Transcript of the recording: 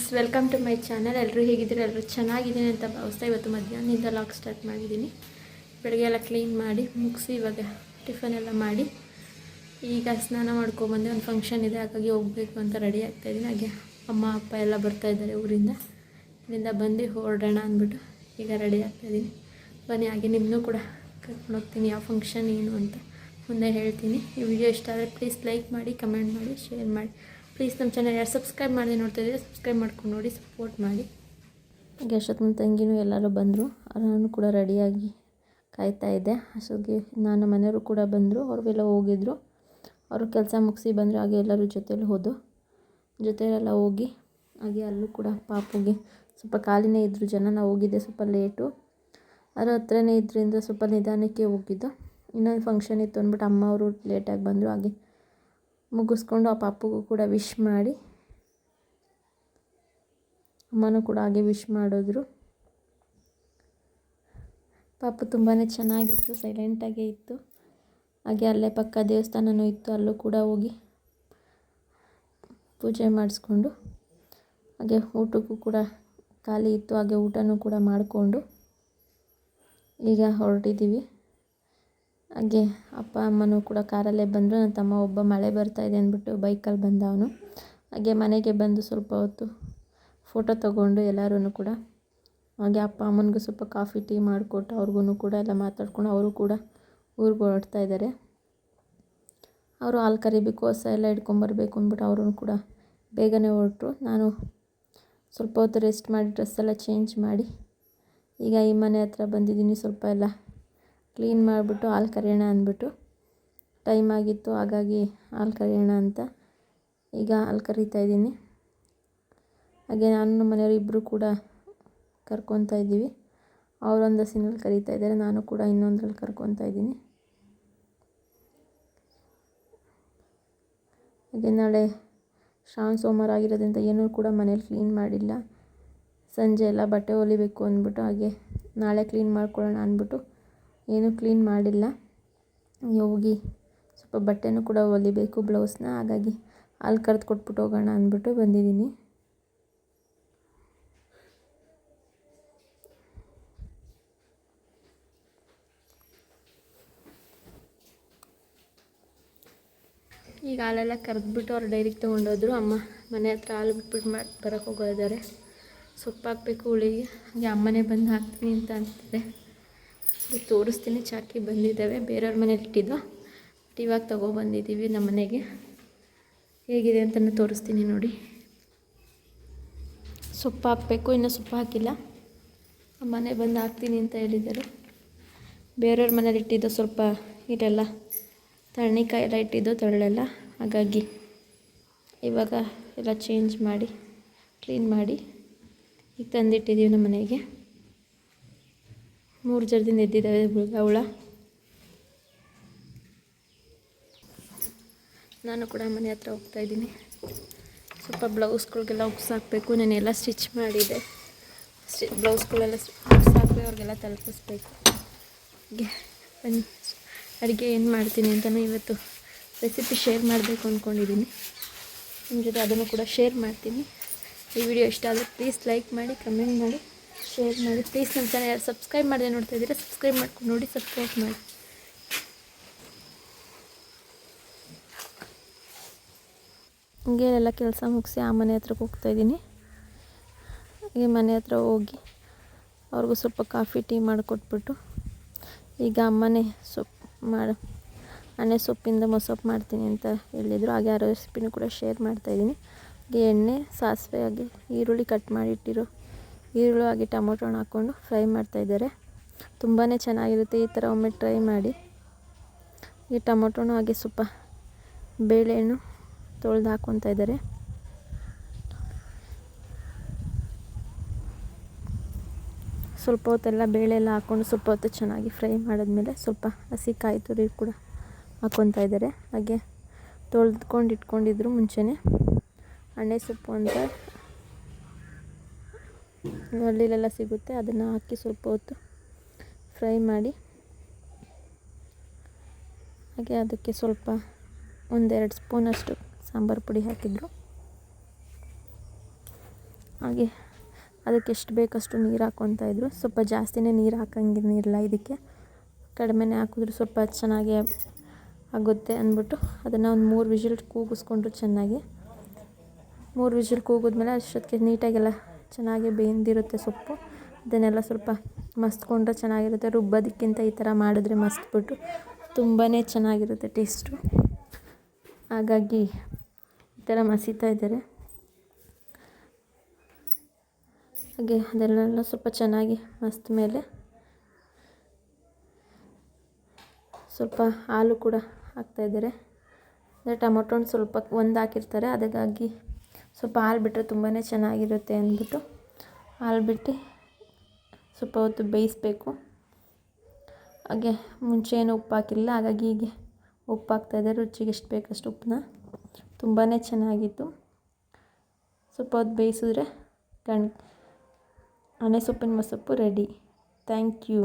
Friends, welcome to my channel. ಎಲ್ಲರೂ ಹೇಗಿದ್ದೀರಾ? ಎಲ್ಲರೂ ಚೆನ್ನಾಗಿದ್ದೀನಿ ಅಂತ ಭಾವಿಸ್ತಾ ಇವತ್ತು ಮಧ್ಯಾಹ್ನದಿಂದ ಲಾಗ್ ಸ್ಟಾರ್ಟ್ ಮಾಡಿದ್ದೀನಿ. ಬೆಳಗ್ಗೆ ಎಲ್ಲ ಕ್ಲೀನ್ ಮಾಡಿ ಮುಗಿಸಿ ಇವಾಗ ಟಿಫನ್ ಎಲ್ಲ ಮಾಡಿ ಈಗ ಸ್ನಾನ ಮಾಡ್ಕೊಬಂದೆ. ಒಂದು ಫಂಕ್ಷನ್ ಇದೆ, ಹಾಗಾಗಿ ಹೋಗಬೇಕು ಅಂತ ರೆಡಿ ಆಗ್ತಾಯಿದ್ದೀನಿ. ಹಾಗೆ ಅಮ್ಮ ಅಪ್ಪ ಎಲ್ಲ ಬರ್ತಾಯಿದ್ದಾರೆ ಊರಿಂದ. ಇಲ್ಲಿಂದ ಬಂದು ಹೊರಡೋಣ ಅಂದ್ಬಿಟ್ಟು ಈಗ ರೆಡಿ ಆಗ್ತಾಯಿದ್ದೀನಿ. ಬನ್ನಿ, ಹಾಗೆ ನಿಮ್ಮನ್ನೂ ಕೂಡ ಕರ್ಕೊಂಡು ಹೋಗ್ತೀನಿ. ಯಾವ ಫಂಕ್ಷನ್ ಏನು ಅಂತ ಮುಂದೆ ಹೇಳ್ತೀನಿ. ಈ ವಿಡಿಯೋ ಇಷ್ಟ ಆದರೆ ಪ್ಲೀಸ್ ಲೈಕ್ ಮಾಡಿ, ಕಮೆಂಟ್ ಮಾಡಿ, ಶೇರ್ ಮಾಡಿ. ಪ್ಲೀಸ್ ನಮ್ಮ ಚಾನಲ್ ಯಾರು ಸಬ್ಸ್ಕ್ರೈಬ್ ಮಾಡದೆ ನೋಡ್ತಾ ಇದ್ದೀರಾ ಸಬ್ಸ್ಕ್ರೈಬ್ ಮಾಡ್ಕೊಂಡು ನೋಡಿ, ಸಪೋರ್ಟ್ ಮಾಡಿ. ಹಾಗೆ ಅಷ್ಟೊತ್ತು ತಂಗಿನೂ ಎಲ್ಲರೂ ಬಂದರು. ನಾನು ಕೂಡ ರೆಡಿಯಾಗಿ ಕಾಯ್ತಾ ಇದ್ದೆ. ಅಷ್ಟೊತ್ತಿಗೆ ನಾನು ಮನೆಯವರು ಕೂಡ ಬಂದರು. ಅವ್ರಿಗೆಲ್ಲ ಹೋಗಿದ್ರು, ಅವರು ಕೆಲಸ ಮುಗಿಸಿ ಬಂದರು. ಹಾಗೆ ಎಲ್ಲರೂ ಜೊತೆಯಲ್ಲಿ ಜೊತೆಯೆಲ್ಲ ಹೋಗಿ ಹಾಗೆ ಅಲ್ಲೂ ಕೂಡ ಪಾಪುಗೆ ಸ್ವಲ್ಪ ಖಾಲಿನೇ ಇದ್ದರು ಜನ. ನಾವು ಹೋಗಿದ್ದೆ ಸ್ವಲ್ಪ ಲೇಟು, ಅದರ ಹತ್ರನೇ ಇದರಿಂದ ಸ್ವಲ್ಪ ನಿಧಾನಕ್ಕೆ ಹೋಗಿದ್ದು. ಇನ್ನೊಂದು ಫಂಕ್ಷನ್ ಇತ್ತು ಅಂದ್ಬಿಟ್ಟು ಅಮ್ಮ ಅವರು ಲೇಟಾಗಿ ಬಂದರು. ಹಾಗೆ ಮುಗಿಸ್ಕೊಂಡು ಆ ಪಾಪುಗೂ ಕೂಡ ವಿಶ್ ಮಾಡಿ, ಅಮ್ಮನೂ ಕೂಡ ಹಾಗೆ ವಿಶ್ ಮಾಡಿದ್ರು. ಪಾಪು ತುಂಬಾ ಚೆನ್ನಾಗಿತ್ತು, ಸೈಲೆಂಟಾಗೇ ಇತ್ತು. ಹಾಗೆ ಅಲ್ಲೇ ಪಕ್ಕ ದೇವಸ್ಥಾನವೂ ಇತ್ತು, ಅಲ್ಲೂ ಕೂಡ ಹೋಗಿ ಪೂಜೆ ಮಾಡಿಸ್ಕೊಂಡು ಹಾಗೆ ಊಟಕ್ಕೂ ಕೂಡ ಖಾಲಿ ಇತ್ತು. ಹಾಗೆ ಊಟನೂ ಕೂಡ ಮಾಡಿಕೊಂಡು ಈಗ ಹೊರಟಿದ್ದೀವಿ. ಹಾಗೆ ಅಪ್ಪ ಅಮ್ಮನೂ ಕೂಡ ಕಾರಲ್ಲೇ ಬಂದರು. ನನ್ನ ತಮ್ಮ ಒಬ್ಬ ಮಳೆ ಬರ್ತಾಯಿದೆ ಅಂದ್ಬಿಟ್ಟು ಬೈಕಲ್ಲಿ ಬಂದ ಅವನು. ಹಾಗೆ ಮನೆಗೆ ಬಂದು ಸ್ವಲ್ಪ ಹೊತ್ತು ಫೋಟೋ ತೊಗೊಂಡು ಎಲ್ಲರೂ ಕೂಡ ಹಾಗೆ ಅಪ್ಪ ಅಮ್ಮನಿಗೂ ಸ್ವಲ್ಪ ಕಾಫಿ ಟೀ ಮಾಡಿಕೊಟ್ಟು ಅವ್ರಿಗೂ ಕೂಡ ಎಲ್ಲ ಮಾತಾಡ್ಕೊಂಡು ಅವರು ಕೂಡ ಊರಿಗೆ ಹೊರಡ್ತಾ ಇದ್ದಾರೆ. ಅವರು ಹಾಲು ಕರಿಬೇಕು, ಹೊಸ ಎಲ್ಲ ಇಟ್ಕೊಂಬರ್ಬೇಕು ಅಂದ್ಬಿಟ್ಟು ಅವರು ಕೂಡ ಬೇಗನೆ ಹೊರಟರು. ನಾನು ಸ್ವಲ್ಪ ಹೊತ್ತು ರೆಸ್ಟ್ ಮಾಡಿ ಡ್ರೆಸ್ಸೆಲ್ಲ ಚೇಂಜ್ ಮಾಡಿ ಈಗ ಈ ಮನೆ ಹತ್ರ ಬಂದಿದ್ದೀನಿ. ಸ್ವಲ್ಪ ಎಲ್ಲ ಕ್ಲೀನ್ ಮಾಡಿಬಿಟ್ಟು ಹಾಲು ಕರೆಯೋಣ ಅಂದ್ಬಿಟ್ಟು ಟೈಮ್ ಆಗಿತ್ತು, ಹಾಗಾಗಿ ಹಾಲು ಕರೆಯೋಣ ಅಂತ ಈಗ ಹಾಲು ಕರಿತಾ ಇದ್ದೀನಿ. ಹಾಗೆ ನಾನು ಮನೆಯವರು ಇಬ್ಬರು ಕೂಡ ಕರ್ಕೊತಾ ಇದ್ದೀವಿ. ಅವರೊಂದು ಹಸಿನಲ್ಲಿ ಕರಿತಾ ಇದ್ದಾರೆ, ನಾನು ಕೂಡ ಇನ್ನೊಂದರಲ್ಲಿ ಕರ್ಕೊತಾ ಇದ್ದೀನಿ. ಹಾಗೆ ನಾಳೆ ಶ್ರಾವಣ ಸೋಮವಾರ ಆಗಿರೋದ್ರಿಂದ ಏನೂ ಕೂಡ ಮನೇಲಿ ಕ್ಲೀನ್ ಮಾಡಿಲ್ಲ. ಸಂಜೆ ಎಲ್ಲ ಬಟ್ಟೆ ಹೊಲಿಬೇಕು ಅಂದ್ಬಿಟ್ಟು ಹಾಗೆ ನಾಳೆ ಕ್ಲೀನ್ ಮಾಡ್ಕೊಳ್ಳೋಣ ಅಂದ್ಬಿಟ್ಟು ಏನೂ ಕ್ಲೀನ್ ಮಾಡಿಲ್ಲ. ಹೋಗಿ ಸ್ವಲ್ಪ ಬಟ್ಟೆನೂ ಕೂಡ ಹೊಲಿಬೇಕು, ಬ್ಲೌಸ್ನ. ಹಾಗಾಗಿ ಹಾಲು ಕರೆದು ಕೊಟ್ಬಿಟ್ಟು ಹೋಗೋಣ ಅಂದ್ಬಿಟ್ಟು ಬಂದಿದ್ದೀನಿ. ಈಗ ಹಾಲೆಲ್ಲ ಕರೆದ್ಬಿಟ್ಟು ಅವ್ರು ಡೈರಿಗೆ ತೊಗೊಂಡೋದ್ರು. ಅಮ್ಮ ಮನೆ ಹತ್ರ ಹಾಲು ಬಿಟ್ಬಿಟ್ಟು ಬರೋಕ್ಕೆ ಹೋಗೋದಿದ್ದಾರೆ. ಸೊಪ್ಪು ಹಾಕಬೇಕು ಹುಳಿಗೆ. ಹಾಗೆ ಅಮ್ಮನೇ ಬಂದು ಹಾಕ್ತೀನಿ ಅಂತ ಅಂತಿದೆ. ತೋರಿಸ್ತೀನಿ. ಚಾಕಿ ಬಂದಿದ್ದಾವೆ, ಬೇರೆಯವ್ರ ಮನೇಲಿ ಇಟ್ಟಿದ್ದು, ಬಟ್ ಇವಾಗ ತೊಗೊಬಂದಿದ್ದೀವಿ ನಮ್ಮ ಮನೆಗೆ. ಹೇಗಿದೆ ಅಂತಲೂ ತೋರಿಸ್ತೀನಿ ನೋಡಿ. ಸೊಪ್ಪು ಹಾಕಬೇಕು, ಇನ್ನೂ ಸೊಪ್ಪು ಹಾಕಿಲ್ಲ. ಅಮ್ಮನೇ ಬಂದು ಹಾಕ್ತೀನಿ ಅಂತ ಹೇಳಿದ್ದಾರೆ. ಬೇರೆಯವ್ರ ಮನೇಲಿ ಇಟ್ಟಿದ್ದು ಸ್ವಲ್ಪ ಇದೆಲ್ಲ ತಣ್ಣಿಕಾಯಿ ಎಲ್ಲ ಇಟ್ಟಿದ್ದು ತಳ್ಳೆಲ್ಲ, ಹಾಗಾಗಿ ಇವಾಗ ಎಲ್ಲ ಚೇಂಜ್ ಮಾಡಿ ಕ್ಲೀನ್ ಮಾಡಿ ಈಗ ತಂದಿಟ್ಟಿದ್ದೀವಿ ನಮ್ಮ ಮನೆಗೆ. 3 ಜರದಿಂದ ಎದ್ದಿದ್ದಾವೆ ಹುಳ. ನಾನು ಕೂಡ ಮನೆ ಹತ್ರ ಹೋಗ್ತಾಯಿದ್ದೀನಿ. ಸ್ವಲ್ಪ ಬ್ಲೌಸ್ಗಳಿಗೆಲ್ಲ ಉಕ್ಸ್ ಹಾಕಬೇಕು. ನಾನೆಲ್ಲ ಸ್ಟಿಚ್ ಮಾಡಿದ್ದೆ. ಬ್ಲೌಸ್ಗಳೆಲ್ಲ ಉಕ್ಸ್ ಹಾಕಿ ಅವ್ರಿಗೆಲ್ಲ ತಲುಪಿಸ್ಬೇಕು. ಹಾಗೆ ಬನ್ನಿ, ಅಡುಗೆ ಏನು ಮಾಡ್ತೀನಿ ಅಂತಲೂ ಇವತ್ತು ರೆಸಿಪಿ ಶೇರ್ ಮಾಡಬೇಕು ಅಂದ್ಕೊಂಡಿದ್ದೀನಿ. ನಿಮ್ಮ ಜೊತೆ ಅದನ್ನು ಕೂಡ ಶೇರ್ ಮಾಡ್ತೀನಿ. ಈ ವಿಡಿಯೋ ಇಷ್ಟ ಆದರೆ ಪ್ಲೀಸ್ ಲೈಕ್ ಮಾಡಿ, ಕಮೆಂಟ್ ಮಾಡಿ, ಶೇರ್ ಮಾಡಿ. ಪ್ಲೀಸ್ ನಮ್ಮ ಚಾನಲ್ ಯಾರು ಸಬ್ಸ್ಕ್ರೈಬ್ ಮಾಡದೆ ನೋಡ್ತಾ ಇದ್ದೀರಾ ಸಬ್ಸ್ಕ್ರೈಬ್ ಮಾಡ್ಕೊಂಡು ನೋಡಿ, ಸಪೋರ್ಟ್ ಮಾಡಿ. ಹೀಗೆ ಎಲ್ಲ ಕೆಲಸ ಮುಗಿಸಿ ಆ ಮನೆ ಹತ್ರಕ್ಕೆ ಹೋಗ್ತಾಯಿದ್ದೀನಿ. ಈ ಮನೆ ಹತ್ರ ಹೋಗಿ ಅವ್ರಿಗೂ ಸ್ವಲ್ಪ ಕಾಫಿ ಟೀ ಮಾಡಿಕೊಟ್ಬಿಟ್ಟು ಈಗ ಅಮ್ಮನೇ ಅಣ್ಣೆ ಸೊಪ್ಪಿಂದ ಮೊಸಪ್ಪು ಮಾಡ್ತೀನಿ ಅಂತ ಹೇಳಿದರು. ಹಾಗೆ ಆ ರೆಸಿಪಿನೂ ಕೂಡ ಶೇರ್ ಮಾಡ್ತಾಯಿದ್ದೀನಿ. ಹಾಗೆ ಎಣ್ಣೆ, ಸಾಸಿವೆ, ಹಾಗೆ ಈರುಳ್ಳಿ ಕಟ್ ಮಾಡಿಟ್ಟಿರೋ ಈರುಳ್ಳಿ ಹಾಗೆ ಟೊಮೊಟೊ ಹಣ್ಣು ಹಾಕ್ಕೊಂಡು ಫ್ರೈ ಮಾಡ್ತಾಯಿದ್ದಾರೆ. ತುಂಬಾ ಚೆನ್ನಾಗಿರುತ್ತೆ, ಈ ಥರ ಒಮ್ಮೆ ಟ್ರೈ ಮಾಡಿ. ಈ ಟೊಮೊಟೊನು ಹಾಗೆ ಸ್ವಲ್ಪ ಬೇಳೆಹಣ್ಣು ತೊಳೆದು ಹಾಕ್ಕೊತಾ ಇದ್ದಾರೆ. ಸ್ವಲ್ಪ ಹೊತ್ತೆಲ್ಲ ಬೇಳೆ ಎಲ್ಲ ಹಾಕ್ಕೊಂಡು ಸ್ವಲ್ಪ ಹೊತ್ತು ಚೆನ್ನಾಗಿ ಫ್ರೈ ಮಾಡಿದ್ಮೇಲೆ ಸ್ವಲ್ಪ ಹಸಿ ಕಾಯಿ ತುರಿ ಕೂಡ ಹಾಕ್ಕೊತಾ ಇದ್ದಾರೆ. ಹಾಗೆ ತೊಳೆದ್ಕೊಂಡು ಇಟ್ಕೊಂಡಿದ್ರು ಮುಂಚೆನೇ ಅಣ್ಣೆ ಸೊಪ್ಪು ಅಂತ ಹಳ್ಳಿಲೆಲ್ಲ ಸಿಗುತ್ತೆ, ಅದನ್ನು ಹಾಕಿ ಸ್ವಲ್ಪ ಹೊತ್ತು ಫ್ರೈ ಮಾಡಿ ಹಾಗೆ ಅದಕ್ಕೆ ಸ್ವಲ್ಪ 1-2 ಸ್ಪೂನಷ್ಟು ಸಾಂಬಾರು ಪುಡಿ ಹಾಕಿದ್ರು. ಹಾಗೆ ಅದಕ್ಕೆ ಎಷ್ಟು ಬೇಕಷ್ಟು ನೀರು ಹಾಕ್ಕೊತಾ ಇದ್ರು. ಸ್ವಲ್ಪ ಜಾಸ್ತಿನೇ ನೀರು ಹಾಕೋಂಗೇನಿಲ್ಲ, ಇದಕ್ಕೆ ಕಡಿಮೆನೇ ಹಾಕಿದ್ರು ಸ್ವಲ್ಪ ಚೆನ್ನಾಗಿ ಆಗುತ್ತೆ ಅಂದ್ಬಿಟ್ಟು ಅದನ್ನು ಒಂದು 3 ವಿಷಿಲ್ ಕೂಗಿಸ್ಕೊಂಡ್ರು ಚೆನ್ನಾಗಿ. 3 ವಿಷಿಲ್ ಕೂಗಿದ್ಮೇಲೆ ಅಷ್ಟೊತ್ತಿಗೆ ನೀಟಾಗೆಲ್ಲ ಚೆನ್ನಾಗಿ ಬೆಂದಿರುತ್ತೆ ಸೊಪ್ಪು. ಅದನ್ನೆಲ್ಲ ಸ್ವಲ್ಪ ಮಸ್ತ್ಕೊಂಡ್ರೆ ಚೆನ್ನಾಗಿರುತ್ತೆ. ರುಬ್ಬೋದಕ್ಕಿಂತ ಈ ಥರ ಮಾಡಿದ್ರೆ ಮಸ್ತ್ಬಿಟ್ಟು ತುಂಬಾ ಚೆನ್ನಾಗಿರುತ್ತೆ ಟೇಸ್ಟು. ಹಾಗಾಗಿ ಈ ಥರ ಮಸೀತಾ ಇದ್ದಾರೆ. ಹಾಗೆ ಅದನ್ನೆಲ್ಲ ಸ್ವಲ್ಪ ಚೆನ್ನಾಗಿ ಮಸ್ತ್ ಮೇಲೆ ಸ್ವಲ್ಪ ಹಾಲು ಕೂಡ ಹಾಕ್ತಾಯಿದ್ದಾರೆ. ಅಂದರೆ ಟೊಮೊಟೊ ಹಣ್ಣು ಸ್ವಲ್ಪ ಒಂದು ಹಾಕಿರ್ತಾರೆ, ಅದಕ್ಕಾಗಿ ಸ್ವಲ್ಪ ಹಾಲು ಬಿಟ್ಟರೆ ತುಂಬಾ ಚೆನ್ನಾಗಿರುತ್ತೆ ಅಂದ್ಬಿಟ್ಟು ಹಾಲು ಬಿಟ್ಟು ಸ್ವಲ್ಪ ಹೊತ್ತು ಬೇಯಿಸಬೇಕು. ಹಾಗೆ ಮುಂಚೆ ಏನು ಉಪ್ಪು ಹಾಕಿಲ್ಲ, ಹಾಗಾಗಿ ಹೀಗೆ ಉಪ್ಪು ಹಾಕ್ತಾಯಿದ್ದಾರೆ. ರುಚಿಗೆ ಎಷ್ಟು ಬೇಕಷ್ಟು ಉಪ್ಪನ್ನ. ತುಂಬಾ ಚೆನ್ನಾಗಿತ್ತು. ಸ್ವಲ್ಪ ಹೊತ್ತು ಬೇಯಿಸಿದ್ರೆ ಆಣೆ ಸೊಪ್ಪಿನ ಮಸೊಪ್ಪು ರೆಡಿ. Thank you.